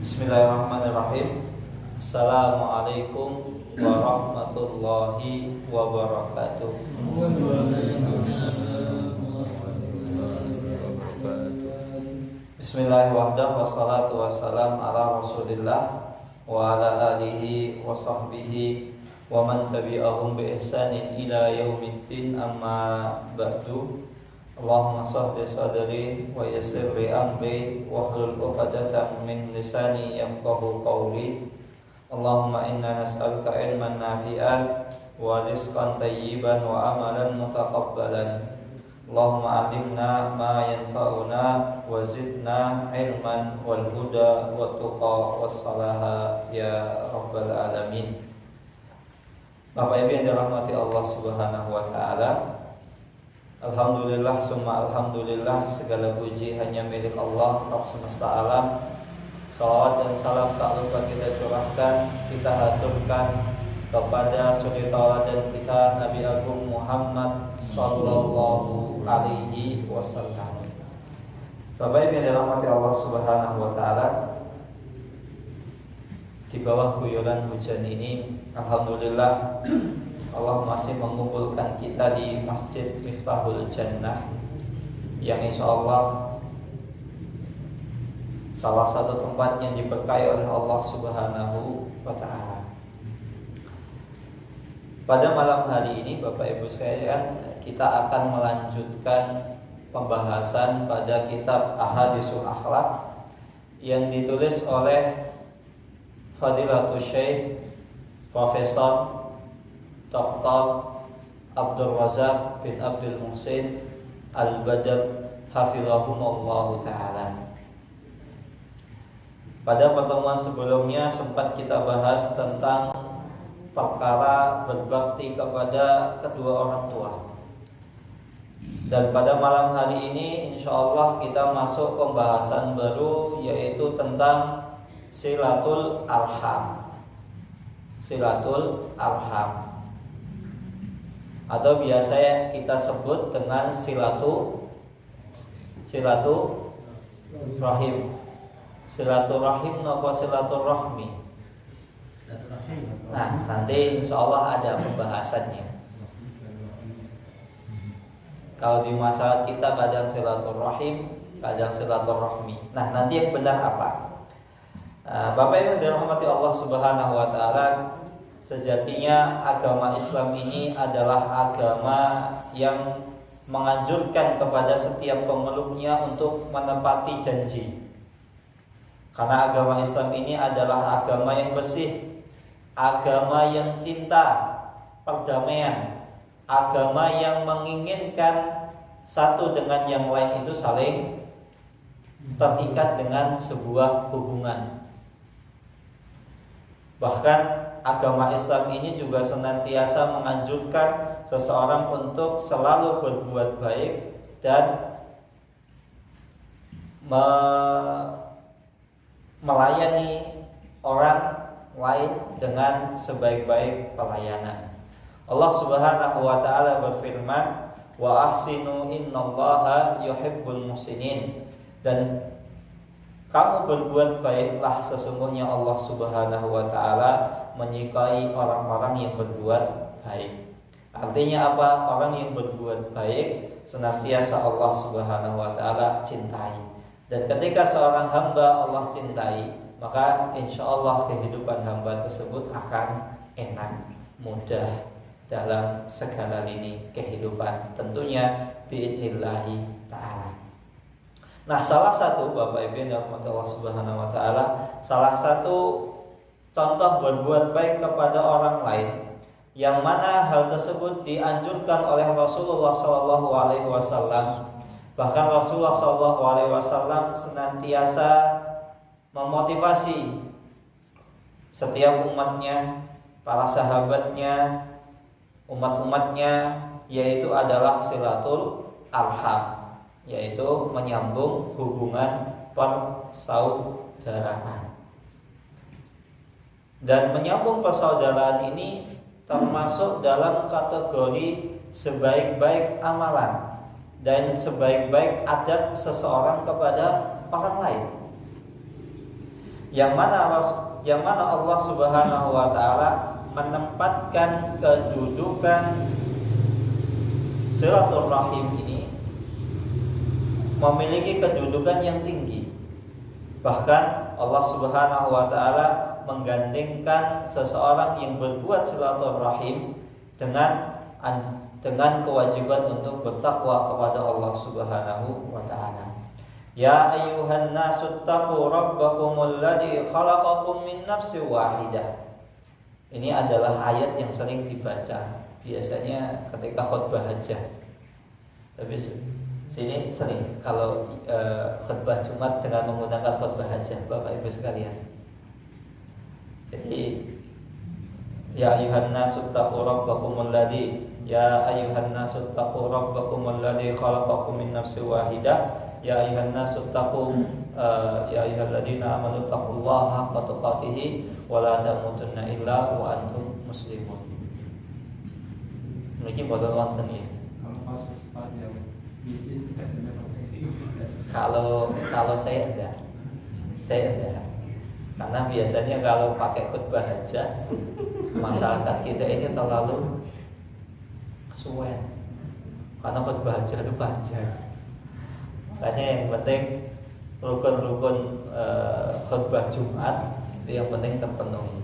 Bismillahirrahmanirrahim. Assalamualaikum warahmatullahi wabarakatuh. Bismillahirrahmanirrahim. Wassalatu wassalam ala Rasulillah wa ala alihi wa sahbihi wa man tabi'ahum bi ihsanin ila yaumiddin, amma ba'du. Allahumma sahli sadri wa yassir li amri wahlul 'uqdatam min lisani yafqahu qawli. Allahumma inna nas'aluka ilman nafi'an wa rizqan thayyiban wa amalan mutaqabbalan. Allahumma alimna ma yanfa'una wa zidna ilman wal huda wat tuqa was salaha ya rabbal alamin. Bapak Ibu yang dirahmati Allah Subhanahu wa taala, alhamdulillah summa alhamdulillah, segala puji hanya milik Allah Rabb semesta alam. Salawat dan salam tak lupa kita curahkan, kita haturkan kepada suri tauladan kita Nabi Agung Muhammad sallallahu alaihi wasallam. Bapak Ibu yang dirahmati Allah Subhanahu wa taala, di bawah guyuran hujan ini alhamdulillah Allah masih mengumpulkan kita di Masjid Miftahul Jannah, yang insya Allah salah satu tempat yang diberkahi oleh Allah Subhanahu wa ta'ala. Pada malam hari ini Bapak Ibu sekalian, kita akan melanjutkan pembahasan pada kitab Ahadisul Akhlaq yang ditulis oleh Fadilatul Syekh Profesor Dr. Abdul Razak bin Abdul Muhsin Al-Badr hafizahumullah ta'ala. Pada pertemuan sebelumnya sempat kita bahas tentang perkara berbakti kepada kedua orang tua. Dan pada malam hari ini insya Allah kita masuk pembahasan baru, yaitu tentang silatul arham. Silatul arham, atau biasa kita sebut dengan silaturahim. Silaturahim apa silaturahmi? Nah, nanti insya Allah ada pembahasannya. Kalau di masyarakat kita kadang silaturahim, kadang silaturahmi. Nah, nanti yang benar apa? Bapak Ibu dirahmati Allah Subhanahu wa taala, sejatinya agama Islam ini adalah agama yang menganjurkan kepada setiap pemeluknya untuk menepati janji. Karena agama Islam ini adalah agama yang bersih, agama yang cinta perdamaian, agama yang menginginkan satu dengan yang lain itu saling terikat dengan sebuah hubungan. Bahkan agama Islam ini juga senantiasa menganjurkan seseorang untuk selalu berbuat baik dan melayani orang lain dengan sebaik-baik pelayanan. Allah Subhanahu wa taala berfirman, "Wa ahsinu innallaha yuhibbul muhsinin." Dan kamu berbuat baiklah, sesungguhnya Allah Subhanahu wa taala menyukai orang-orang yang berbuat baik. Artinya apa? Orang yang berbuat baik senantiasa Allah Subhanahu wa taala cintai. Dan ketika seorang hamba Allah cintai, maka insya Allah kehidupan hamba tersebut akan enak, mudah dalam segala lini kehidupan, tentunya biidnillahi ta'ala. Nah, salah satu Bapak Ibu yang dirahmati Allah Subhanahu wa taala, salah satu contoh berbuat baik kepada orang lain yang mana hal tersebut dianjurkan oleh Rasulullah SAW. Bahkan Rasulullah SAW senantiasa memotivasi setiap umatnya, para sahabatnya, umat-umatnya, yaitu adalah silatul arham, yaitu menyambung hubungan persaudaraan. Dan menyambung persaudaraan ini termasuk dalam kategori sebaik-baik amalan dan sebaik-baik adab seseorang kepada orang lain. yang mana Allah Subhanahu wa taala menempatkan kedudukan silaturahim ini memiliki kedudukan yang tinggi. Bahkan Allah Subhanahu wa taala menggandengkan seseorang yang berbuat silaturahim dengan kewajiban untuk bertakwa kepada Allah Subhanahu wa taala. Ya ayyuhan nasu taqu rabbakumul ladzi khalaqakum min nafsin wahidah. Ini adalah ayat yang sering dibaca biasanya ketika khutbah hajah. Tapi sini sering kalau khutbah Jumat dengan menggunakan khutbah hajah, Bapak Ibu sekalian. Jadi ya ayyuhan nasu taqu rabbakumul ladzi ya ayyuhan nasu taqu rabbakumul ladzi khalaqakum min nafsin wahidah. Ya ayyuhan nasu taqu ya ayyuhalladzina amanu taqullaha haqqa tuqatih wa la tamutunna illa wa antum muslimun. Mungkin boten wonten ya. Kalau saya enggak. Karena biasanya kalau pakai khutbah hajah masyarakat kita ini terlalu kesuwen. Karena khutbah hajah itu panjang. Makanya yang penting rukun-rukun khutbah Jumat itu yang penting terpenuhi.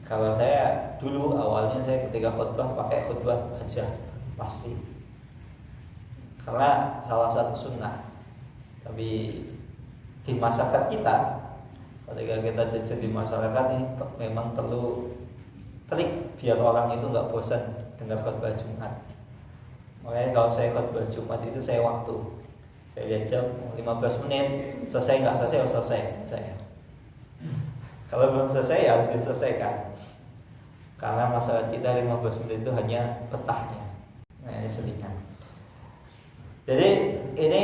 Kalau saya dulu awalnya saya ketika khutbah pakai khutbah hajah pasti, karena salah satu sunnah. Tapi di masyarakat kita, ketika kita jujur di masyarakat ini memang perlu trik biar orang itu nggak bosan dengar khutbah Jumat. Makanya kalau saya khutbah Jumat itu saya waktu. Saya lihat jam 15 menit, selesai nggak selesai, selesai saya. Kalau belum selesai ya harus diselesaikan. Karena masalah kita 15 menit itu hanya petahnya. Nah, ini selingan. Jadi ini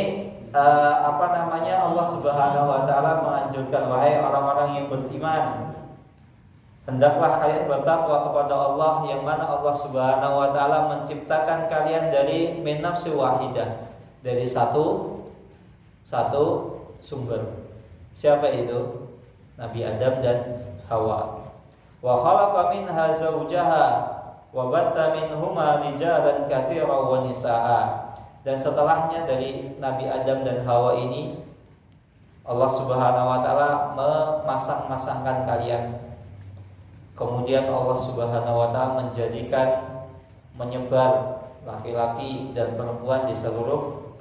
Allah Subhanahu wa taala menganjurkan, wahai orang-orang yang beriman, hendaklah kalian bertakwa kepada Allah, yang mana Allah Subhanahu wa taala menciptakan kalian dari min nafsin wahidah, dari satu sumber. Siapa itu? Nabi Adam dan Hawa. Wa khalaqa minha zawjaha wa batha minhuma rijalan katsiran wa nisaa. Dan setelahnya dari Nabi Adam dan Hawa ini Allah Subhanahu wa taala memasang-masangkan kalian. Kemudian Allah Subhanahu wa taala menjadikan menyebar laki-laki dan perempuan di seluruh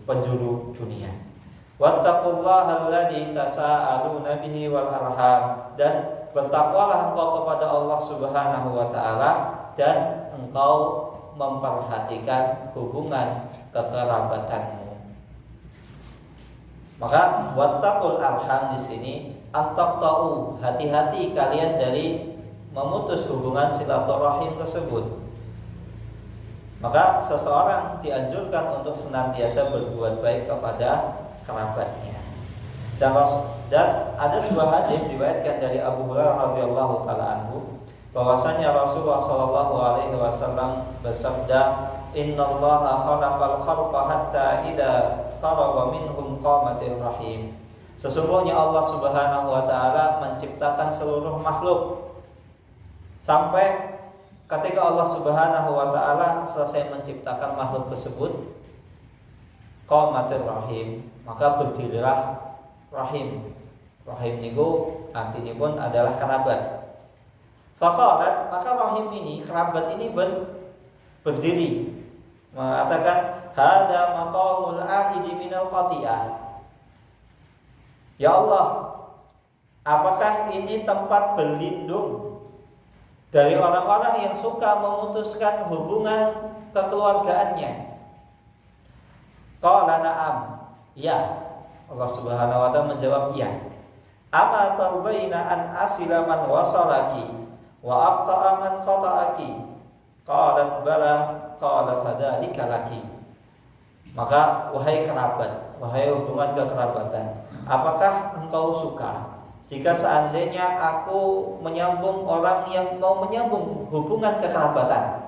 penjuru dunia. Wattaqullaha alladzi tasaaluna bihi wal arham, dan bertakwalah engkau kepada Allah Subhanahu wa taala dan engkau memperhatikan hubungan kekerabatanmu. Maka wattaqul arham di sini at-taqta'u, hati-hati kalian dari memutus hubungan silaturahim tersebut. Maka seseorang dianjurkan untuk senantiasa berbuat baik kepada kerabatnya. Dan ada sebuah hadis diriwayatkan dari Abu Hurairah radhiyallahu taala anhu, bahwasanya Rasulullah sallallahu alaihi wasallam bersabda, "Innallaha khalaqal khalqa hatta idza faragha minhum qamatir rahim." Sesungguhnya Allah Subhanahu wa taala menciptakan seluruh makhluk sampai ketika Allah Subhanahu wa taala selesai menciptakan makhluk tersebut, qamatir rahim, maka berdirilah rahim. Rahim niku artinipun adalah kerabat. Faqalat, maka rahim ini, kerabat ini berdiri mengatakan, hada maqamul ahidi minal qati'ah. Ya Allah, apakah ini tempat berlindung dari orang-orang yang suka memutuskan hubungan kekeluargaannya? Qala na'am, ya. Allah Subhanahu wa taala menjawab, ya. Ama tarbaina an asila man wasalaki wa aqta'a man qata'aki. Qalat bala, qala fadzalika laki. Maka wahai kerabat, wahai hubungan kekerabatan, apakah engkau suka jika seandainya aku menyambung orang yang mau menyambung hubungan kekerabatan?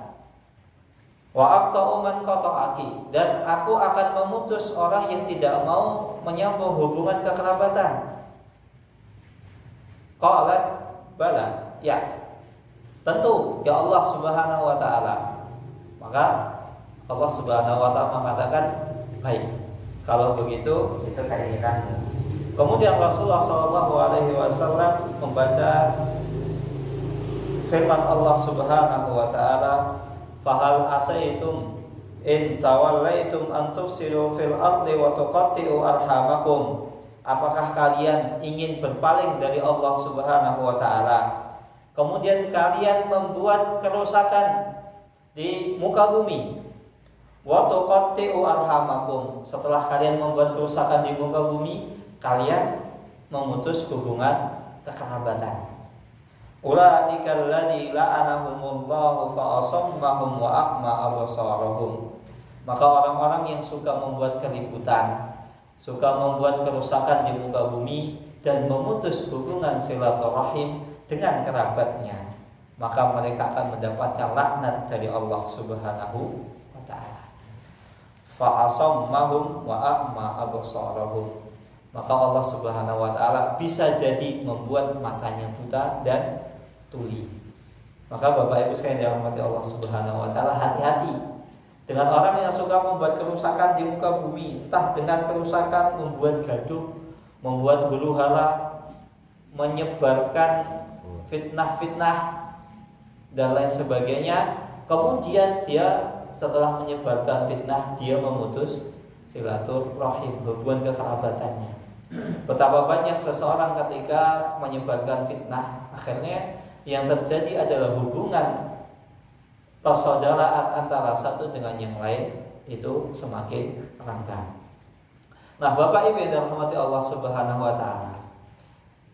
Wa aqta'u man qata'aki, dan aku akan memutus orang yang tidak mau menyambung hubungan kekerabatan. Qalat bala, ya tentu ya Allah Subhanahu wa taala. Maka Allah Subhanahu wa taala mengatakan, baik, kalau begitu itu keinginanmu. Kemudian Rasulullah sallallahu alaihi wasallam membaca firman Allah Subhanahu wa taala, fahal asaitum in tawallaitum an tufsidu fil ardi wa tuqatti'u arhamakum. Apakah kalian ingin berpaling dari Allah Subhanahu wa taala, kemudian kalian membuat kerusakan di muka bumi, wa tuqatti'u arhamakum, setelah kalian membuat kerusakan di muka bumi, kalian memutus hubungan kekerabatan. Ulaika alladzi la'anahumullahu fa asammahum wa a'ma absarahum. Maka orang-orang yang suka membuat keributan, suka membuat kerusakan di muka bumi dan memutus hubungan silaturahim dengan kerabatnya, maka mereka akan mendapatkan laknat dari Allah Subhanahu wa taala. Fa asammahum wa a'ma absarahum. Maka Allah Subhanahu wa taala bisa jadi membuat matanya buta dan tuli. Maka Bapak Ibu sekalian dirahmati Allah Subhanahu wa taala, hati-hati dengan orang yang suka membuat kerusakan di muka bumi, entah dengan kerusakan membuat gaduh, membuat huru-hara, menyebarkan fitnah-fitnah dan lain sebagainya. Kemudian dia setelah menyebarkan fitnah, dia memutus silaturahim, hubungan kekerabatannya. Betapa banyak seseorang ketika menyebarkan fitnah, akhirnya yang terjadi adalah hubungan persaudaraan antara satu dengan yang lain itu semakin renggang. Nah, Bapak Ibu yang dirahmati Allah Subhanahu wa taala,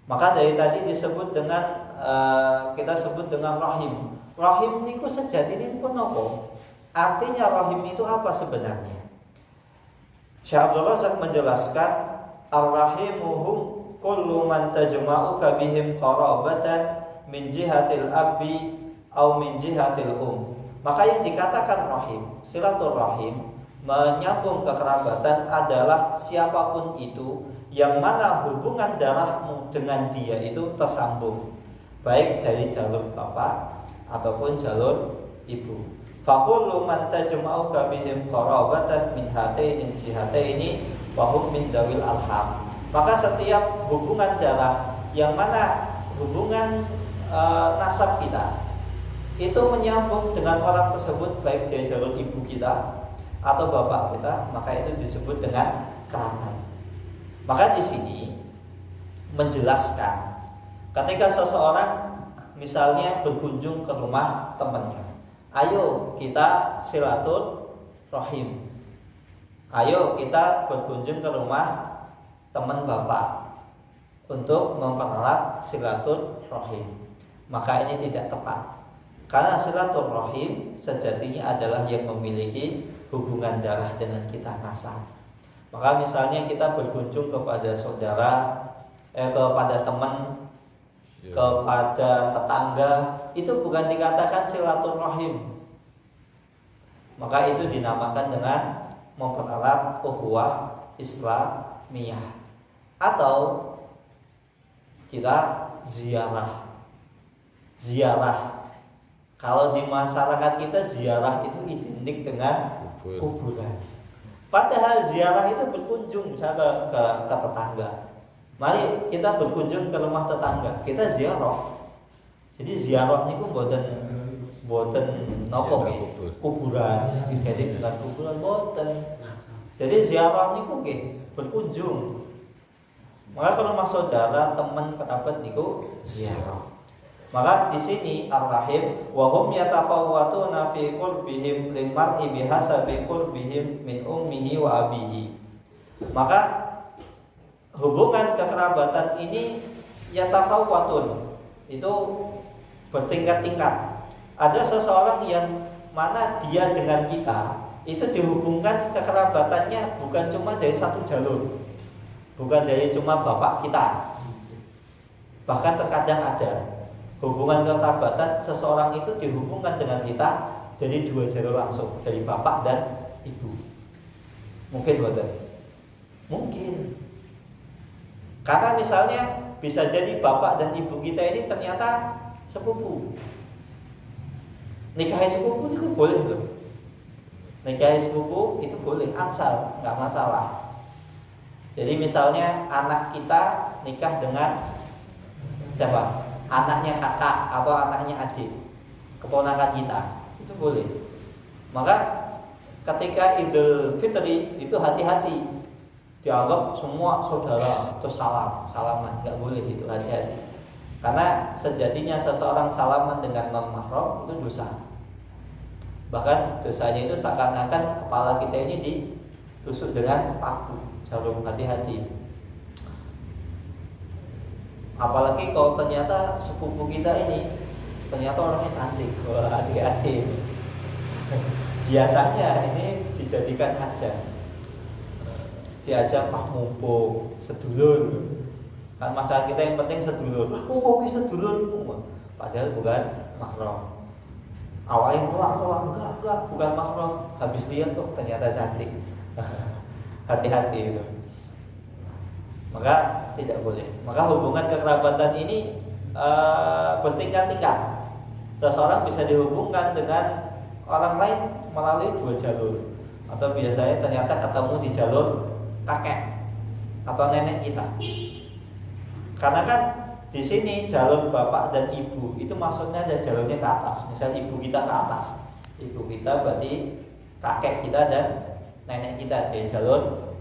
maka dari tadi disebut dengan kita sebut dengan rahim. Rahim niku sejatine pun apa? Artinya rahim itu apa sebenarnya? Syekh Abdul Razak menjelaskan, ar-rahimuhum kullu man tajma'uka bihim qarabatan min jihatil abi au min jihatil Maka yang dikatakan rahim, silaturahim, menyambung kekerabatan adalah siapapun itu yang mana hubungan darahmu dengan dia itu tersambung, baik dari jalur bapak ataupun jalur ibu. Faqullu man tajma'uka bihim qarabatan min hataini jihataini wa hum min dawil arham. Maka setiap hubungan darah yang mana hubungan nasab kita itu menyambung dengan orang tersebut, baik dari jalur ibu kita atau bapak kita, maka itu disebut dengan kerabat. Maka di sini menjelaskan ketika seseorang misalnya berkunjung ke rumah temannya, ayo kita silaturahim, ayo kita berkunjung ke rumah teman bapak untuk mempererat silaturahim, maka ini tidak tepat. Karena silaturahim sejatinya adalah yang memiliki hubungan darah dengan kita nasab. Maka misalnya kita berkunjung kepada saudara, kepada teman, kepada tetangga, itu bukan dikatakan silaturahim. Maka itu dinamakan dengan mempererat ukhuwah Islamiyah. Atau kita ziarah. Kalau di masyarakat kita ziarah itu identik dengan kuburan. Padahal ziarah itu berkunjung misalnya ke tetangga. Mari kita berkunjung ke rumah tetangga, kita ziarah. Jadi ziarah niku boten nopo nggih, kuburan, identik dengan kuburan boten. Jadi ziarah niku nggih berkunjung. Maka kalau rumah saudara, teman, kerabat niku ziarah. Maka di sini ar-rahim wa hum yatafawwatuna fi qurbihim limar'i bihasabi qurbihim min ummihi wa abihi. Maka hubungan kekerabatan ini yatafawwatun, itu bertingkat-tingkat. Ada seseorang yang mana dia dengan kita itu dihubungkan kekerabatannya bukan cuma dari satu jalur, bukan dari cuma bapak kita. Bahkan terkadang ada hubungan kekerabatan seseorang itu dihubungkan dengan kita dari dua jalur langsung, dari bapak dan ibu. Mungkin betul? Mungkin. Karena misalnya bisa jadi bapak dan ibu kita ini ternyata sepupu. Nikahi sepupu itu boleh loh. Nikahi sepupu itu boleh, asal nggak masalah. Jadi misalnya anak kita nikah dengan siapa? Anaknya kakak atau anaknya adik, keponakan kita, itu boleh. Maka ketika Idul Fitri itu hati-hati, dianggap semua saudara terus salaman, nggak boleh itu, hati-hati. Karena sejatinya seseorang salaman dengan non mahram itu dosa. Bahkan dosanya itu seakan-akan kepala kita ini ditusuk dengan paku, jarum, hati-hati. Apalagi kalau ternyata sepupu kita ini ternyata orangnya cantik, wah, hati-hati. Biasanya ini dijadikan aja, diajak mumpung sedulur. Kan masalah kita yang penting sedulur. Aku mau sedulur, padahal bukan mahram. Awalnya enggak, bukan mahram. Habis lihat tuh ternyata cantik. Hati-hati itu. Maka tidak boleh. Maka hubungan kekerabatan ini bertingkat-tingkat. Seseorang bisa dihubungkan dengan orang lain melalui dua jalur, atau biasanya ternyata ketemu di jalur kakek atau nenek kita. Karena kan di sini jalur bapak dan ibu itu maksudnya ada jalurnya ke atas. Misal ibu kita ke atas, ibu kita berarti kakek kita dan nenek kita di jalur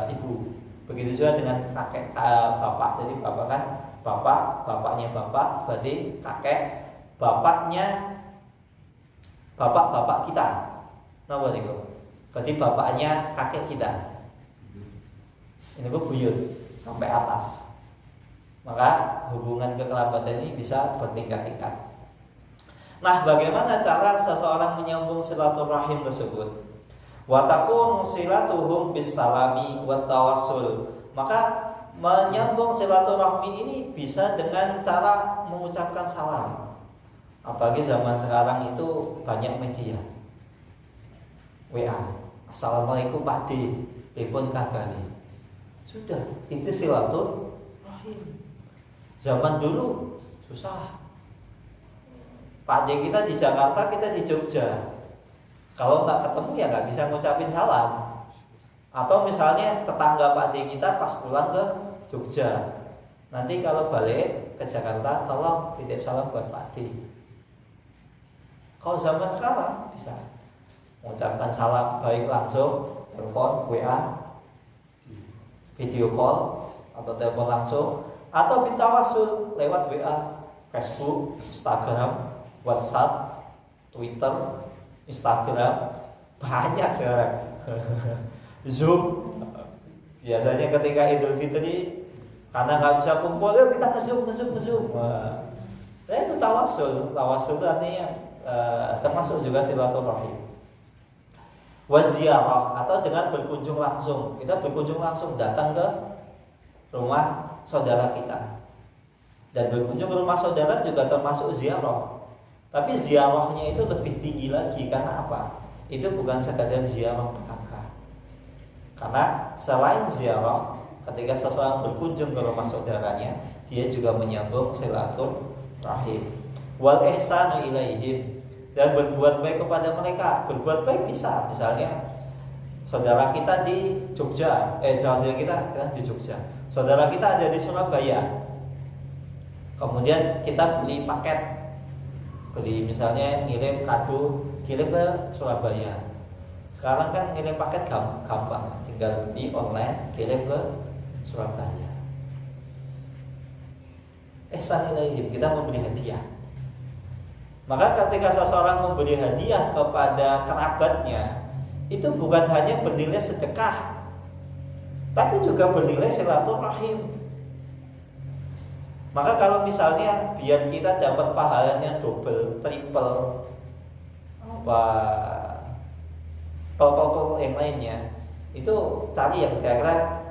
ibu. Begitu juga dengan kakek bapak. Jadi bapak kan bapaknya bapak berarti kakek, bapaknya bapak kita. Napa niku? Berarti bapaknya kakek kita. Ini buyut sampai atas. Maka hubungan kekerabatan ini bisa bertingkat-tingkat. Nah, bagaimana cara seseorang menyambung silaturahim tersebut? Wa takunu silatuhum bis salami wat tawassul. Maka menyambung silaturahmi ini bisa dengan cara mengucapkan salam. Apalagi zaman sekarang itu banyak media. WA, Assalamualaikum Pak D, telepon kabari. Sudah, itu silaturahim. Zaman dulu susah. Pak D kita di Jakarta, kita di Jogja. Kalau nggak ketemu ya nggak bisa ngucapin salam. Atau misalnya tetangga Pak D kita pas pulang ke Jogja, nanti kalau balik ke Jakarta tolong titip salam buat Pak D. Kalau zaman sekarang bisa mengucapkan salam baik langsung, telepon, WA, video call atau telepon langsung, atau bitawasul lewat WA, Facebook, Instagram, WhatsApp, Twitter, Instagram, banyak sekarang. Zoom. Biasanya ketika Idul Fitri karena nggak bisa kumpul, kita nge-zoom. Nah, itu tawasul. Tawasul itu artinya termasuk juga silaturahim. Waziyarah, atau dengan berkunjung langsung. Kita berkunjung langsung, datang ke rumah saudara kita. Dan berkunjung ke rumah saudara juga termasuk ziarah. Tapi ziarahnya itu lebih tinggi lagi. Karena apa? Itu bukan sekadar ziarah belaka. Karena selain ziarah, ketika seseorang berkunjung ke rumah saudaranya, dia juga menyambung silaturahim. Wal ihsanu ilaihim, dan berbuat baik kepada mereka. Berbuat baik bisa, misalnya saudara kita di Jogja, saudara kita di Jogja, saudara kita ada di Surabaya. Kemudian kita beli paket, misalnya ngirim kado, kirim ke Surabaya. Sekarang kan ngirim paket gampang, tinggal beli online, kirim ke Surabaya. Ihsan ilaihim, kita memberi hadiah. Maka ketika seseorang memberi hadiah kepada kerabatnya, itu bukan hanya bernilai sedekah, tapi juga bernilai silaturahim. Maka kalau misalnya biar kita dapat pahalanya double, triple, total yang lainnya, itu cari yang kira-kira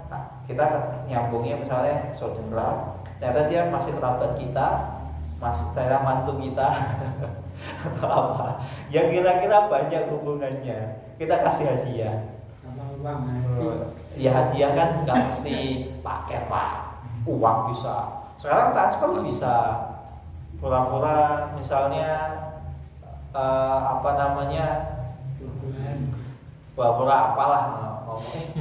kita nyambungnya, misalnya saudara, ternyata dia masih kerabat kita, masih saya mantu kita atau apa yang kira-kira banyak hubungannya, kita kasih hadiah. Ya hadiah kan nggak mesti pakai Pak, uang bisa. Sekarang transfer bisa. Pura-pura misalnya pura-pura apalah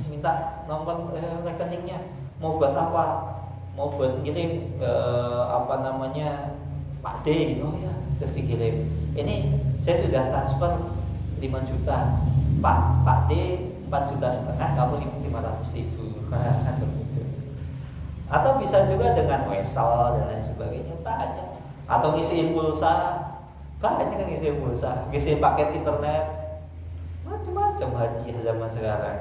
minta nomor rekeningnya, mau buat apa, mau buat ngirim Pak D gitu. Oh ya, terus dikirim, ini saya sudah transfer 5 juta, Pak D 4,5 juta, kamu 500.000. Atau bisa juga dengan wesel dan lain sebagainya, banyak. Atau ngisiin pulsa, banyak kan ngisiin pulsa, ngisiin paket internet, macam-macam hadiah zaman sekarang.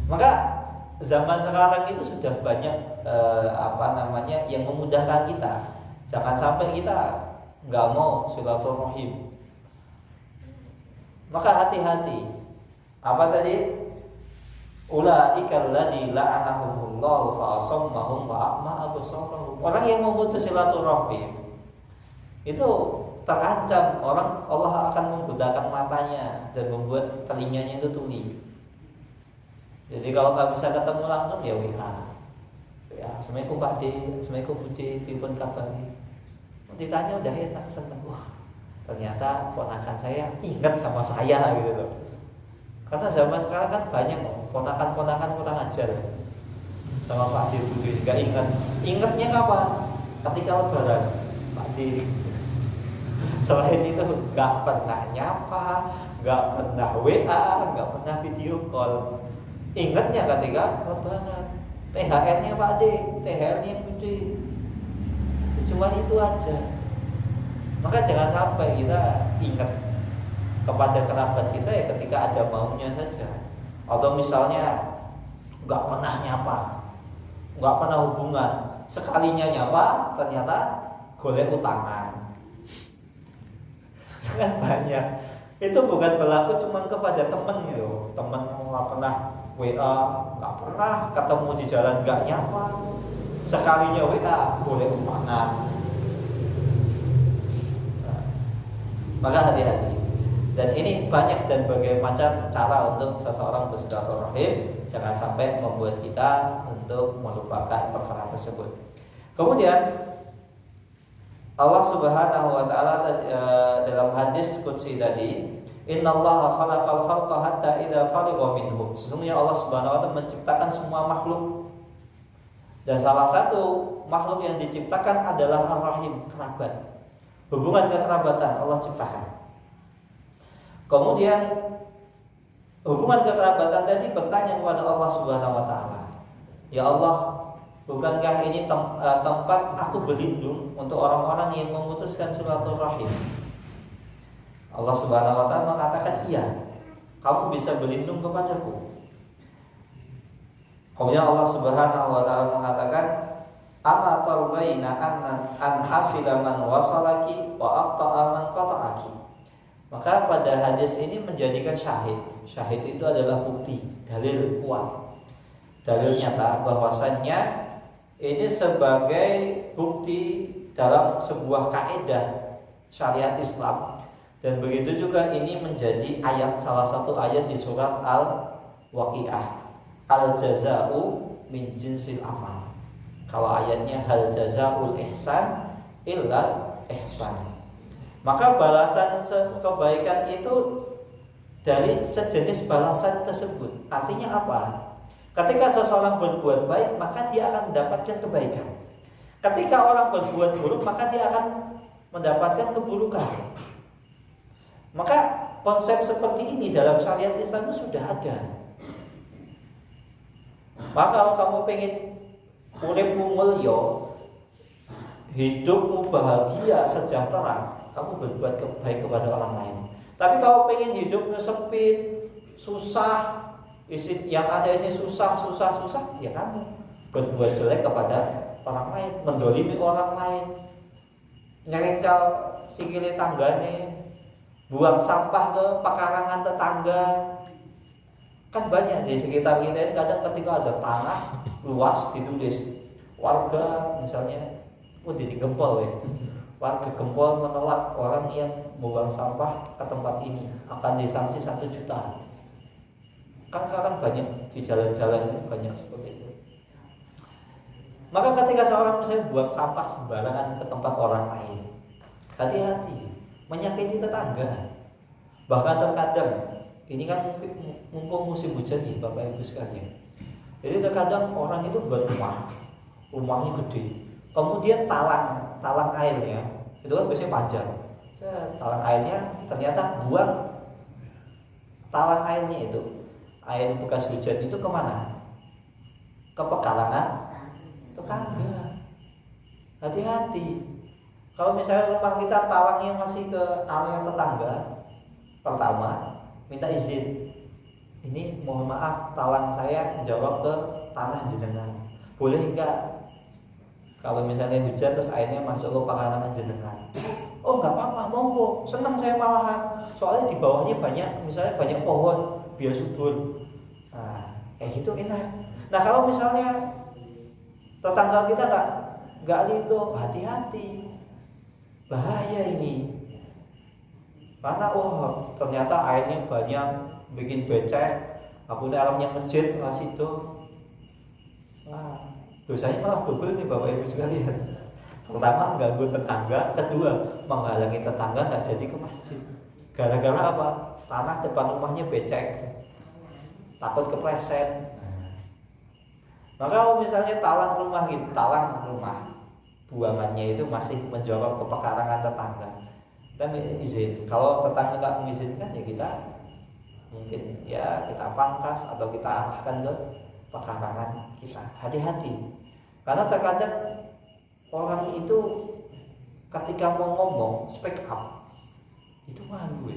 Maka zaman sekarang itu sudah banyak yang memudahkan kita. Jangan sampai kita nggak mau silaturahim. Maka hati-hati. Apa tadi? Ulaika alladzi la'anahumullahu fa asammahum wa a'ma absarahum. Orang yang memutus silaturahim itu terancam, Allah akan menggunakan matanya dan membuat telinganya itu tuli. Jadi kalau nggak bisa ketemu langsung ya WA. Ya, Assalamualaikum Pak D, Assalamualaikum Bu D, pripun kabari? Ditanya udah enak, seneng. Wah, ternyata ponakan saya ingat sama saya gitu loh. Karena zaman sekarang kan banyak ponakan-ponakan kurang ajar sama Pak D, Bu D, nggak ingat. Ingatnya kapan? Ketika lebaran, Pak D. Selain itu nggak pernah nyapa, nggak pernah WA, nggak pernah video call. Ingatnya ketika lebaran. THR-nya Pak D, THR-nya Bu D. Cuma itu aja. Maka jangan sampai kita ingat kepada kerabat kita ya ketika ada maunya saja. Atau misalnya nggak pernah nyapa, nggak pernah hubungan, sekalinya nyapa ternyata golek utangan. Kan banyak. Itu bukan berlaku cuma kepada temen gitu. Temen nggak pernah WA, nggak pernah ketemu di jalan, nggak nyapa, sekalinya WA golek utangan. Maka hati-hati. Dan ini banyak dan berbagai macam cara untuk seseorang bersilaturahim. Jangan sampai membuat kita untuk melupakan perkara tersebut. Kemudian Allah Subhanahu wa taala dalam hadis qudsi tadi, innallaha khalaqal khalqa hatta idza farigha minhum. Sesungguhnya Allah Subhanahu wa taala menciptakan semua makhluk. Dan salah satu makhluk yang diciptakan adalah ar-rahim, kerabat. Hubungan kekerabatan Allah ciptakan. Kemudian hubungan kekerabatan tadi bertanya kepada Allah Subhanahu wa taala, "Ya Allah, bukankah ini tempat aku berlindung untuk orang-orang yang memutuskan silaturahim?" Allah Subhanahu wa taala mengatakan, "Iya, kamu bisa berlindung kepadaku." Kemudian Allah Subhanahu wa taala mengatakan, "Ama tarbaina an hasila man wasalaki wa aqta'a man qata'aki." Maka pada hadis ini menjadikan syahid. Syahid itu adalah bukti, dalil kuat, dalil nyata bahwasannya ini sebagai bukti dalam sebuah kaidah syariat Islam. Dan begitu juga ini menjadi salah satu ayat di surat Al-Waqiah, al-jaza'u min jinsil amal. Kalau ayatnya hal jazaa'ul ihsan illa ihsan, maka balasan kebaikan itu dari sejenis balasan tersebut. Artinya apa? Ketika seseorang berbuat baik, maka dia akan mendapatkan kebaikan. Ketika orang berbuat buruk, maka dia akan mendapatkan keburukan. Maka konsep seperti ini dalam syariat Islam itu sudah ada. Maka kalau kamu pengen uripmu mulya, hidupmu bahagia, sejahtera, kamu berbuat baik kepada orang lain. Tapi kalau pengen hidupnya sempit, susah, yang ada isinya susah, ya kamu berbuat jelek kepada orang lain, mendolimi orang lain, nyerengkal sikile tanggane, buang sampah ke pekarangan tetangga. Kan banyak di sekitar kita ini kadang ketika ada tanah luas ditulis warga misalnya, di Gempol ya. Warga Gempol menolak orang yang membuang sampah ke tempat ini akan disanksi 1 juta. Kan sekarang banyak di jalan-jalan itu banyak seperti itu. Maka ketika seorang misalnya buang sampah sembarangan ke tempat orang lain, hati-hati, menyakiti tetangga. Bahkan terkadang, ini kan mumpung musim hujan nih Bapak Ibu sekalian. Jadi terkadang orang itu berumah, rumahnya gede, kemudian talang airnya itu kan biasanya panjang. Talang airnya ternyata buang talang airnya itu, air bekas hujan itu kemana? Ke pekarangan tetangga. Hati-hati. Kalau misalnya rumah kita talangnya masih ke area tetangga, pertama minta izin. Ini mohon maaf, talang saya jorok ke tanah jenengan. Boleh enggak? Kalau misalnya hujan terus airnya masuk ke pekarangan jenengan. Oh enggak apa-apa, monggo. Senang saya malahan. Soalnya di bawahnya misalnya banyak pohon, biar subur. Nah, kayak gitu enak. Nah, kalau misalnya tetangga kita enggak itu, hati-hati. Bahaya ini. Karena ternyata airnya banyak, bikin becek, aku alamnya masjid lah situ. Nah, dosanya malah double nih Bapak Ibu sekalian. Pertama mengganggu tetangga, kedua menghalangi tetangga nggak jadi ke masjid. Gara-gara apa? Tanah depan rumahnya becek, takut kepleset. Maka kalau misalnya talang rumah buangannya itu masih menjorok ke pekarangan tetangga, kita izin. Kalau tetangga nggak mengizinkan ya kita mungkin kita pangkas atau kita arahkan ke pekarangan kita. Hati-hati, karena terkadang orang itu ketika mau ngomong speak up itu malu.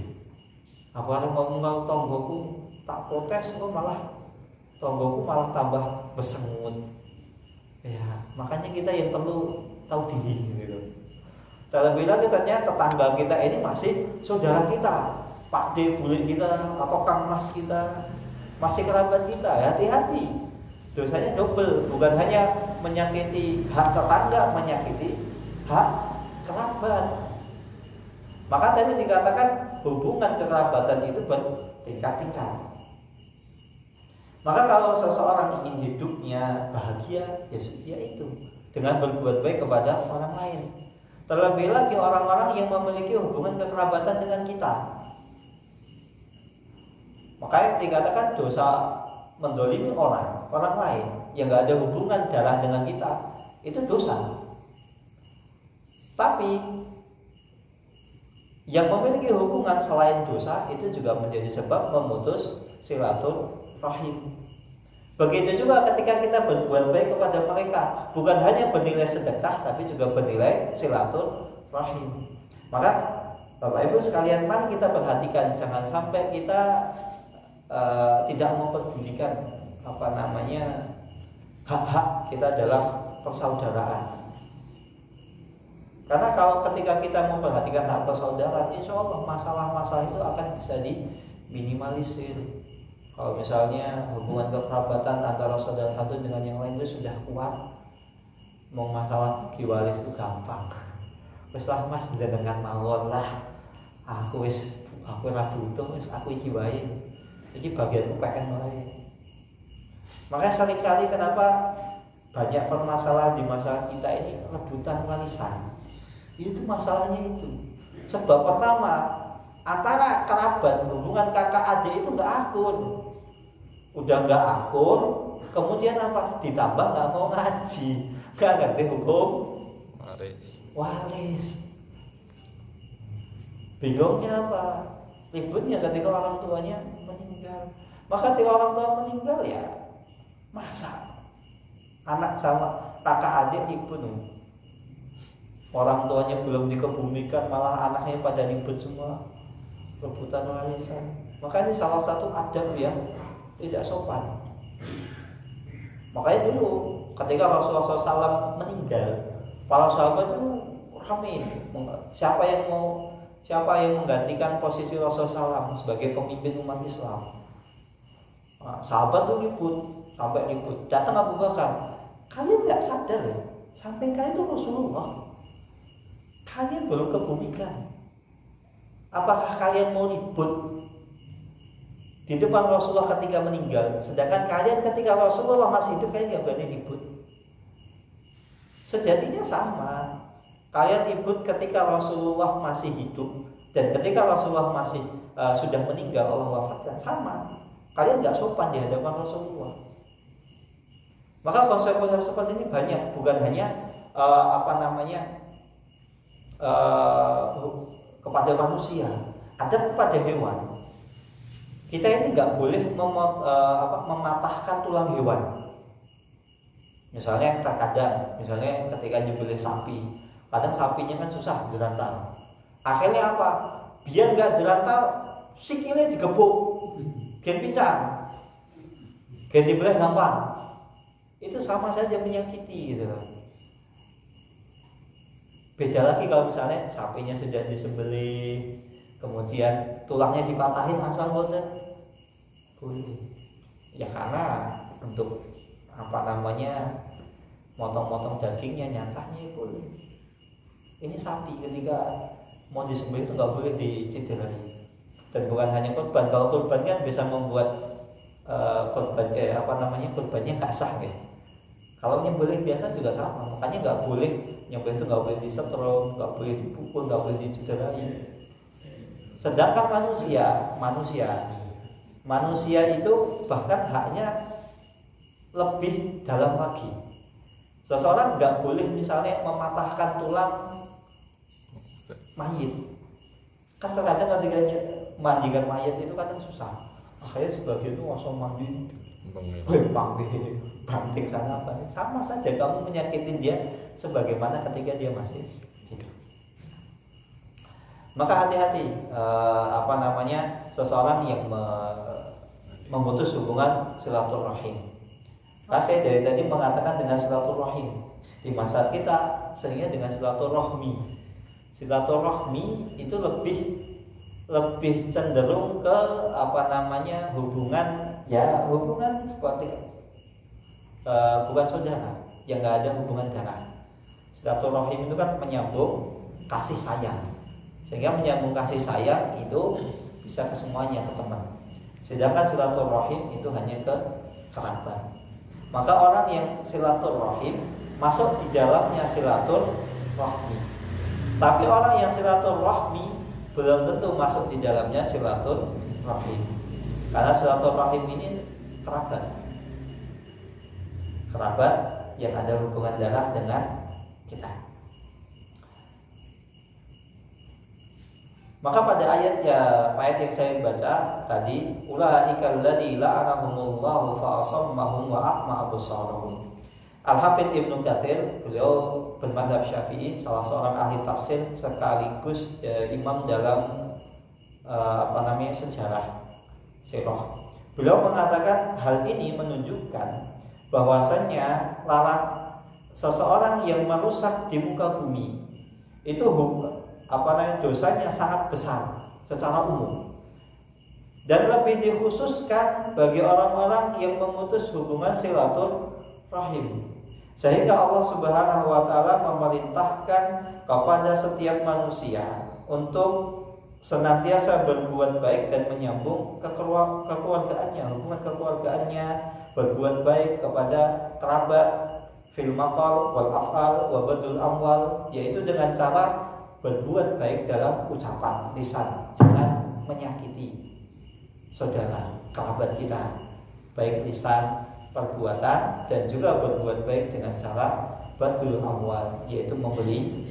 Aku harus ngomong kalau tonggoku tak protes, tonggoku malah tambah bersengut. Ya, makanya kita yang perlu tahu diri gitu. Terlebih lagi ternyata tetangga kita ini masih saudara kita, Pak D, bule kita, atau Kang Mas kita, masih kerabat kita. Hati-hati, dosanya double, bukan hanya menyakiti hak tetangga, menyakiti hak kerabat. Maka tadi dikatakan hubungan kekerabatan itu bertingkat-tingkat. Maka kalau seseorang ingin hidupnya bahagia, ya itu dengan berbuat baik kepada orang lain. Terlebih lagi orang-orang yang memiliki hubungan kekerabatan dengan kita. Makanya dikatakan dosa mendolimi orang lain yang gak ada hubungan darah dengan kita, itu dosa. Tapi yang memiliki hubungan selain dosa itu juga menjadi sebab memutus silaturahim. Begitu juga ketika kita berbuat baik kepada mereka, bukan hanya bernilai sedekah tapi juga bernilai silaturahim. Maka Bapak Ibu sekalian, mari kita perhatikan jangan sampai kita tidak memperdulikan hak-hak kita dalam persaudaraan. Karena kalau ketika kita memperhatikan hak persaudaraan, insya Allah masalah-masalah itu akan bisa diminimalisir. Kalau misalnya hubungan kekerabatan antara saudara satu dengan yang lain itu sudah kuat, mau masalah bagi waris itu gampang. Wis lah Mas, jenengan mawon lah. Aku ora butuh, aku iki wae. Iki bagianku PN wae. Makanya seringkali kenapa banyak permasalahan di masa kita ini rebutan warisan. Itu masalahnya itu. Sebab pertama, antara kerabat, hubungan kakak adik itu nggak akur. Udah nggak akur, kemudian apa? Ditambah nggak mau ngaji, nggak ngerti hukum waris. Bingungnya apa? Ributnya ketika orang tuanya meninggal. Maka ketika orang tua meninggal ya, masa anak sama kakak adik ribut, orang tuanya belum dikebumikan malah anaknya pada ribut semua, rebutan warisan. Maka ini salah satu adab yang tidak sopan. Makanya dulu ketika Rasulullah SAW meninggal, para sahabat itu ramai. Siapa yang menggantikan posisi Rasulullah SAW sebagai pemimpin umat Islam? Nah, sahabat tuh sampai ribut. Datang Abu Bakar, kalian nggak sadar ya? Sampai kalian itu Rasulullah, kalian belum kebumikan. Apakah kalian mau ribut di depan Rasulullah ketika meninggal, sedangkan kalian ketika Rasulullah masih hidup kalian nggak berani ribut? Sejatinya sama. Kalian ribut ketika Rasulullah masih hidup dan ketika Rasulullah masih sudah meninggal, Allah wafatkan, sama. Kalian nggak sopan di hadapan Rasulullah. Maka konsep-konsep seperti ini banyak, bukan hanya kepada manusia, ada kepada hewan. Kita ini nggak boleh mematahkan tulang hewan. Misalnya terkadang, misalnya ketika nyembelih sapi, kadang sapinya kan susah jelantal. Akhirnya apa? Biar nggak jelantal, sikilnya digebuk, gen pincang, gen dibelah gampang. Itu sama saja menyakiti gitu. Beda lagi kalau misalnya sapinya sudah disembelih, kemudian tulangnya dipatahin asal boten, boleh. Ya karena untuk motong-motong dagingnya, nyacahnya boleh. Ini sapi ketika mau disembelih itu nggak boleh dicederai. Dan bukan hanya kurban, kalau kurban kan bisa membuat kurbannya nggak sah ya. Kalau nyembelih biasa juga sama, makanya nggak boleh nyembelih itu nggak boleh disetrum, nggak boleh dipukul, nggak boleh dicederai. Sedangkan manusia itu bahkan haknya lebih dalam lagi. Seseorang nggak boleh misalnya mematahkan tulang mayit. Kan terkadang ketika mandikan mayit itu kadang susah. Akhirnya sebagian itu langsung mandi, banting sana banting. Sama saja kamu menyakitin dia sebagaimana ketika dia masih hidup. Maka hati-hati seseorang yang memutus hubungan silaturahim. Nah, saya dari tadi mengatakan dengan silaturahim. Di masa kita seringnya dengan silaturahmi. Silaturahmi itu lebih cenderung ke hubungan seperti bukan saudara, yang nggak ada hubungan darah. Silaturahim itu kan menyambung kasih sayang, sehingga menyambung kasih sayang itu bisa ke semuanya, ke teman. Sedangkan silaturahim itu hanya ke kerabat. Maka orang yang silaturahim masuk di dalamnya silaturahmi. Tapi orang yang silaturahmi belum tentu masuk di dalamnya silaturahim. Karena silaturahim ini kerabat yang ada hubungan darah dengan kita. Maka pada ayat yang saya baca tadi, ulaika alladziina la'anahumullahu fa asammahum wa a'ma absarahum. Al-Hafidz Ibnu Katsir, beliau bermadzhab Syafi'i, salah seorang ahli tafsir sekaligus imam dalam sejarah sirah. Beliau mengatakan hal ini menunjukkan bahwasannya seseorang yang merusak di muka bumi itu dosanya sangat besar secara umum, dan lebih dikhususkan bagi orang-orang yang memutus hubungan silaturahim, sehingga Allah Subhanahu wa taala memerintahkan kepada setiap manusia untuk senantiasa berbuat baik dan menyambung kekeluargaannya, hubungan kekeluargaannya, berbuat baik kepada kerabat, fil maqal wal af'al wa badul amwal, yaitu dengan cara berbuat baik dalam ucapan, lisan, jangan menyakiti saudara, kerabat kita, baik lisan, perbuatan, dan juga berbuat baik dengan cara badul amwal, yaitu membeli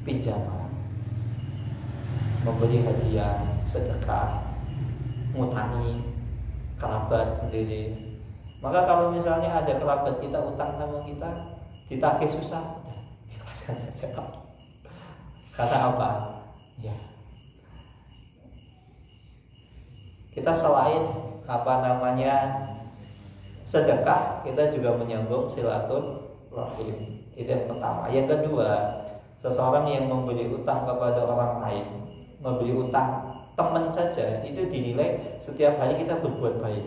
pinjaman, memberi hadiah, sedekah, ngutangi kerabat sendiri. Maka kalau misalnya ada kerabat kita utang sama kita, ditagih susah, ikhlaskan saja. Kata apa? Ya, kita selain sedekah, kita juga menyambung silaturahim. Itu yang pertama. Yang kedua, seseorang yang memberi utang kepada orang lain, memberi utang teman saja, itu dinilai setiap hari kita berbuat baik.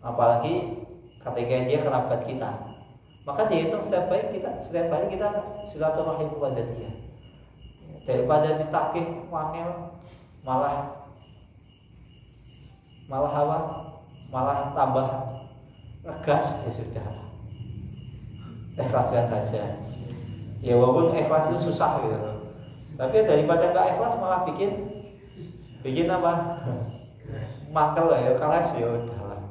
Apalagi ketika dia kerabat kita, maka dihitung setiap hari kita silaturahim kepada dia. Daripada ditagih wangel, malah tambah ngegas, ya sudah. ikhlaskan saja. Ya walaupun ikhlas itu susah gitu. Tapi daripada nggak ikhlas malah bikin apa? Mangkel lah ya, keras ya udahlah.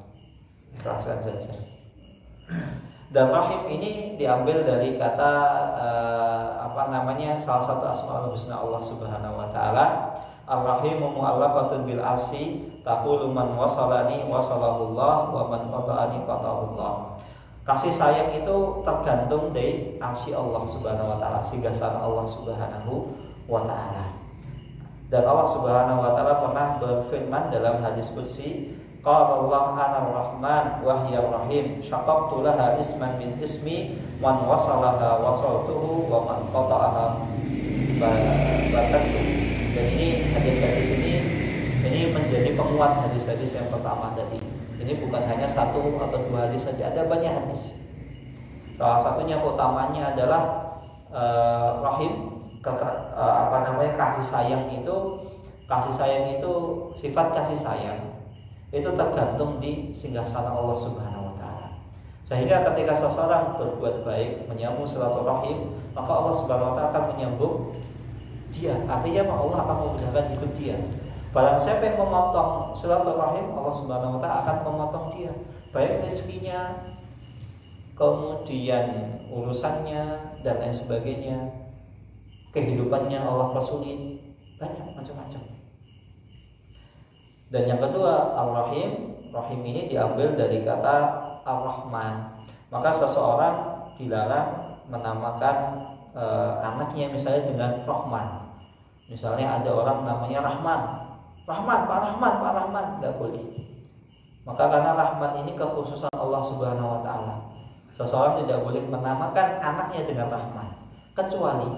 Ikhlaskan saja. Dan rahim ini diambil dari kata salah satu asmaul husna Allah Subhanahu wa taala. Ar-Rahimu mu'allaqatun bil arsi taqulu man wasalani wasalahullah wa man qata'ani qata'ahullah. Kasih sayang itu tergantung dari arsy Allah Subhanahu wa taala, singgasana Allah Subhanahu wa taala. Dan Allah Subhanahu wa taala pernah berfirman dalam hadis qudsi, qala Allah ana ar-Rahman wa hiya ar-Rahim, syaqaqtu laha isman min ismi, man wasalaha wasaltuhu wa man qata'aha batantu. Dan ini hadis-hadis ini menjadi penguat hadis-hadis yang pertama tadi. Ini bukan hanya satu atau dua hadis saja, ada banyak hadis. Salah satunya utamanya adalah rahim, kasih sayang itu sifat kasih sayang itu tergantung di singgasana Allah Subhanahu wa taala. Sehingga ketika seseorang berbuat baik, menyambung silaturahim, maka Allah Subhanahu wa taala akan menyambung dia. Artinya Allah akan memudahkan hidup dia. Barang siapa yang memotong silaturahim, Allah Subhanahu wa taala akan memotong dia, baik rezekinya, kemudian urusannya dan lain sebagainya, kehidupannya Allah persulit, banyak macam-macam. Dan yang kedua, Ar-Rahim, rahim ini diambil dari kata Ar-Rahman. Maka seseorang dilarang menamakan anaknya misalnya dengan Rahman. Misalnya ada orang namanya Rahman, Pak Rahman, nggak boleh. Maka karena Rahman ini kekhususan Allah Subhanahu wa taala, seseorang tidak boleh menamakan anaknya dengan Rahman, kecuali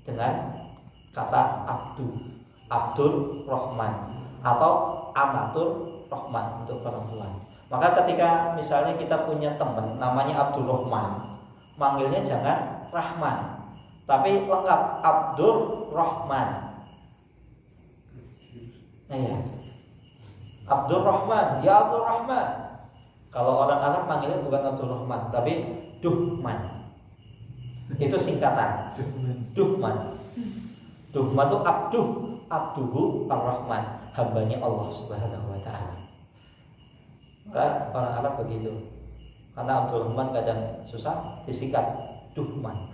dengan kata Abdul Rahman atau Amatul Rahman untuk perempuan. Maka ketika misalnya kita punya teman namanya Abdul Rahman, manggilnya jangan Rahman, tapi lengkap Abdul Rahman. Ya. Abdul Rahman, ya Abdul Rahman. Kalau orang Arab manggilnya bukan Abdul Rahman, tapi Duhman. Itu singkatan. Duhman. Duhman itu Abduhu Ar-Rahman, hambanya Allah Subhanahu wa taala. Maka orang Arab begitu. Karena Abdul Rahman kadang susah disingkat Duhman.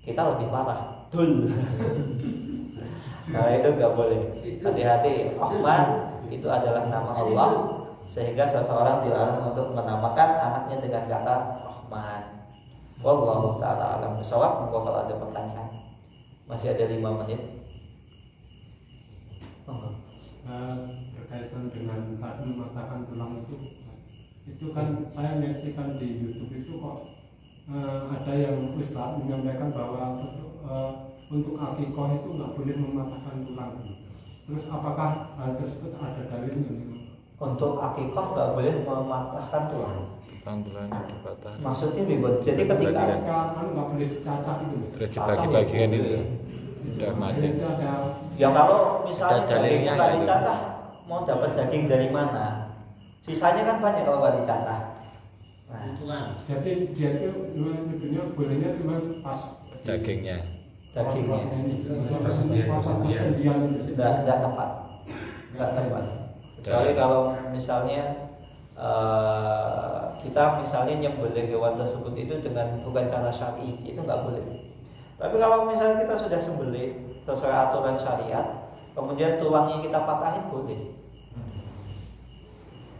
Kita lebih parah, Dul. Nah itu nggak boleh. Hati-hati. Rahman itu adalah nama Allah, sehingga seseorang dilarang untuk menamakan anaknya dengan kata Rahman. Wallahu ta'ala alam bisawab. Monggo kalau ada pertanyaan. Masih ada 5 menit. Berkaitan dengan tadi mematahkan tulang itu kan saya menyaksikan di YouTube itu kok ada yang Ustaz menyampaikan bahwa untuk akikoh itu nggak boleh mematahkan tulang. Terus apakah hal tersebut ada dalilnya? Untuk akikoh nggak boleh mematahkan tulang. Tulangnya dipatah. Maksudnya bebas. Jadi ketika kan nggak boleh dicacah itu. Terus dibagi-bagikan itu udah mati. Ya kalau misalnya daging nggak gitu. dicacah, mau dapat daging dari mana? Sisanya kan banyak kalau nggak dicacah. Nah, jadi dia itu nyebutnya bolehnya cuma pas dagingnya. Dagingnya tidak tepat. Kecuali kalau misalnya kita misalnya nyembelih hewan tersebut itu dengan bukan cara syar'i, itu nggak boleh. Tapi kalau misalnya kita sudah sembelih sesuai aturan syariat, kemudian tulangnya kita patahin boleh.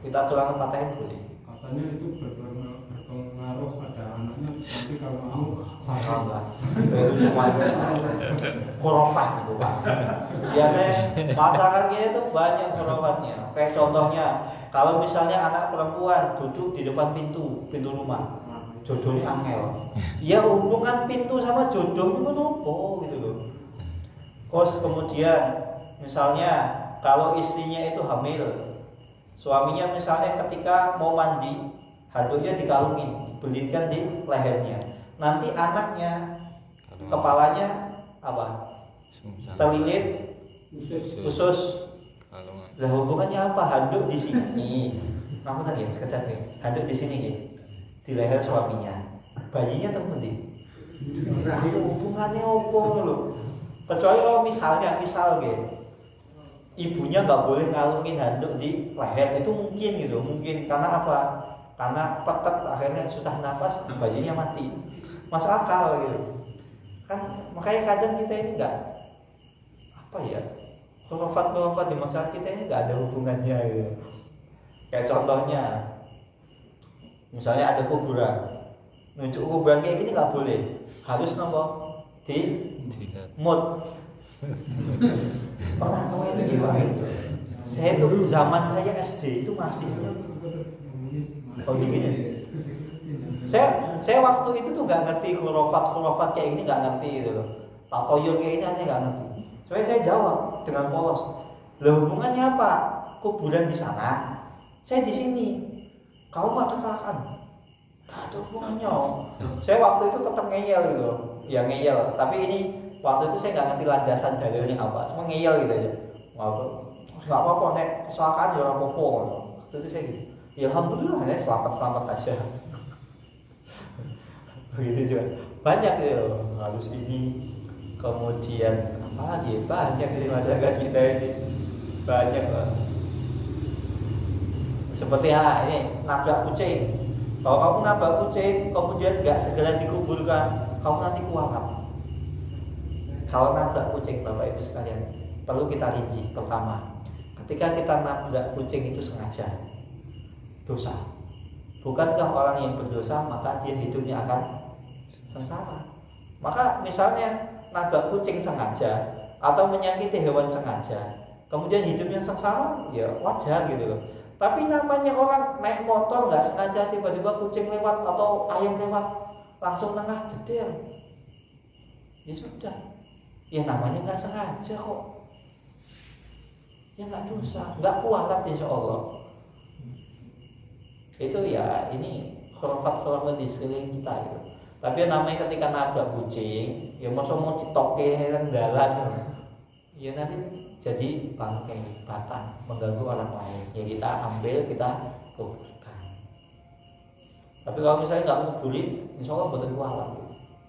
Kita tulangnya patahin boleh. Katanya itu berpengaruh pada anaknya. Nanti kalau mau saya itu cuma khurafat itu Pak. Biasanya masakan kita itu banyak khurafatnya. Kayak contohnya, kalau misalnya anak perempuan duduk di depan pintu rumah, jodohnya angel. Ya hubungan pintu sama jodoh itu apa gitu loh. Terus kemudian misalnya kalau istrinya itu hamil, suaminya misalnya ketika mau mandi, handuknya dikalungin, dibelitkan di lehernya. Nanti anaknya kepalanya apa? Terlilit usus. Lah hubungannya apa? Handuk di sini. Namun tadi sekedar nih, handuk di sini ya, di leher suaminya. bayinya temen hubungannya opo lho. Kecuali kalau misalnya ibunya nggak boleh ngalungin handuk di leher, itu mungkin gitu, mungkin karena apa? Karena petet akhirnya susah nafas, bayinya mati. Masuk akal gitu. Kan makanya kadang kita ini nggak apa ya, khurafat di masyarakat kita ini nggak ada hubungannya gitu. Kayak contohnya, misalnya ada kuburan, nunjuk kuburan kayak gini nggak boleh, harus nomor di mut. Pernah kamu itu gimana? Saya tuh zaman saya SD itu masih gini. Saya waktu itu tuh nggak ngerti khurafat kayak ini, nggak ngerti gitu loh. Tatoyur kayak ini saya nggak ngerti. Soalnya saya jawab dengan polos. Lah hubungannya apa? Kuburan di sana, saya di sini. Kamu nggak kecelakaan? Nggak ada hubungannya. Saya waktu itu tetap ngeyel gitu, ya ngeyel. Tapi ini waktu itu saya nggak ngerti landasan dalilnya apa, cuma ngeyel gitu aja. Nggak apa-apa, nek kecelakaan jangan apa-apa. Waktu itu saya gitu. Ya alhamdulillah, saya selamat aja. Begitu juga. Banyak ya, harus ini. Kemudian apa lagi? Banyak di masyarakat kita ini. Banyak lah. Seperti ini nabrak kucing. Kalau kamu nabrak kucing, kemudian nggak segera dikuburkan, kamu nanti kualat. Kalau nabrak kucing, Bapak Ibu sekalian, perlu kita rinci. Pertama, ketika kita nabrak kucing itu sengaja, dosa. Bukankah orang yang berdosa maka dia hidupnya akan sengsara? Maka misalnya nabrak kucing sengaja atau menyakiti hewan sengaja, kemudian hidupnya sengsara, ya wajar gitu loh. Tapi namanya orang naik motor nggak sengaja, tiba-tiba kucing lewat atau ayam lewat, langsung tengah jedil, ya sudah, ya namanya nggak sengaja kok, ya nggak dosa, nggak kualat insya Allah. Itu ya ini khurafat di sekeliling kita gitu. Tapi namanya ketika nabrak kucing, ya masa mau ditoke jalan, ya nanti jadi bangkai batang mengganggu orang lain. Ya kita ambil, kita kuburkan. Tapi kalau misalnya nggak nguburin, insya Allah betul kualat.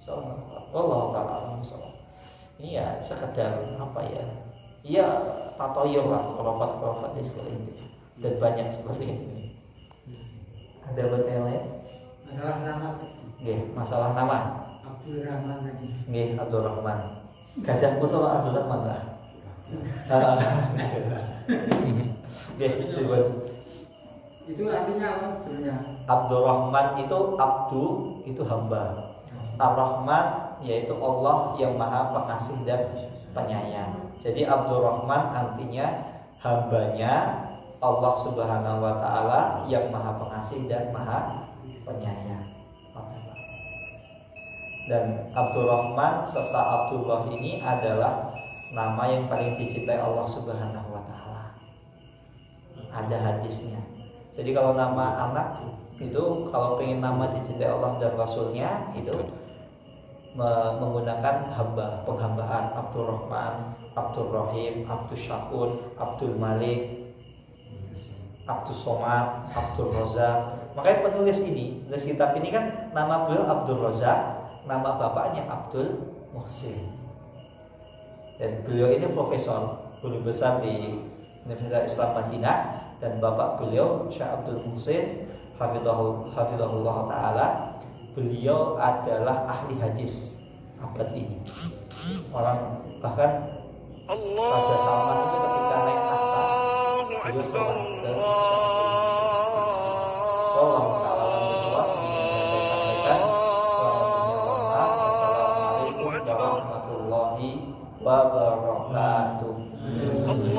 Insya Allah kualat. Allah taala alam. Ini ya sekedar apa ya? Iya tatoyur lah khurafat di sekeliling kita. Dan banyak seperti ini. Ada yang lain? Masalah nama. Nggih, masalah nama. Abdul Rahman tadi. Nggih, Abdul Rahman. Gajah putu Abdul Rahman lah. Nggih, itu artinya apa sebenarnya? Abdul Rahman itu abdu itu hamba. Ar-Rahman yaitu Allah yang Maha Pengasih dan Penyayang. Jadi Abdul Rahman artinya hambanya Allah Subhanahu wa taala yang Maha Pengasih dan Maha Penyayang. Dan Abdul Rahman serta Abdullah ini adalah nama yang paling dicintai Allah Subhanahu wa taala. Ada hadisnya. Jadi kalau nama anak itu kalau pengen nama dicintai Allah dan Rasulnya itu menggunakan hamba, penghambaan. Abdul Rahman, Abdul Rahim, Abdul Syakur, Abdul Malik, Abdul Somad, Abdul Razak. Makanya penulis kitab ini kan nama beliau Abdul Razak, nama bapaknya Abdul Muhsin. Dan beliau ini profesor, guru besar di Universitas Islam Madinah, dan bapak beliau Syekh Abdul Muhsin hafizahullah taala, beliau adalah ahli hadis abad ini. Orang bahkan Raja Salman itu ketika naik tahta beliau sholat ke Allah taala bersuara. Saya sampaikan wassalamualaikum warahmatullahi wabarakatuh.